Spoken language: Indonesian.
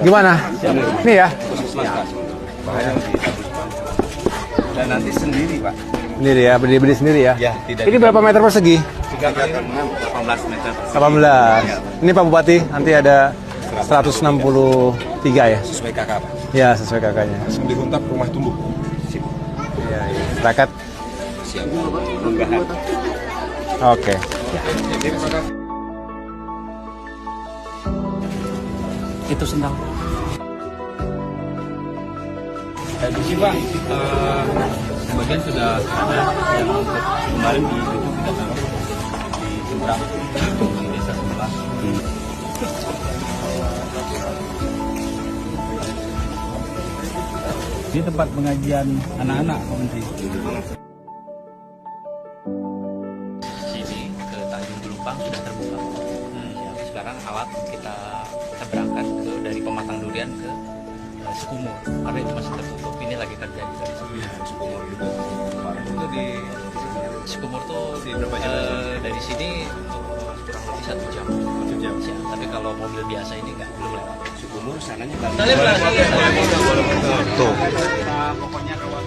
Gimana? Ini ya? Bahan dan nanti sendiri Pak. Sendiri ya, beli sendiri ya? Ya, tidak. Ini berapa meter persegi? 3 kali 18 meter. 18. Ini Pak Bupati, nanti ada 163 ya? Sesuai kakak Pak. Ya, sesuai kakaknya. Dihuntap rumah tumbuh. Sip. Iya, iya. Sepakat? Siap. Munggahan. Oke. Itu sendal. Di sini Pak, sebagian sudah ada yang kemarin di YouTube kita taruh di seberang di desa sebelah. Ini tempat pengajian anak-anak Pak Menteri. Sini ke Tanjung Pelumpang sudah terbuka. Ya, sekarang alat kita berangkat dari Pematang Durian ke Sukumur karena itu masih tertutup. Ini lagi kerja di sini. Sukumur itu kemarin itu di Sukumur tuh di berapa jam? dari sini kurang lebih 1 jam. 1 jam. Ya, tapi kalau mobil biasa ini belum lewat. Sukumur sananya kan. Boleh, Tuh. pokoknya kalau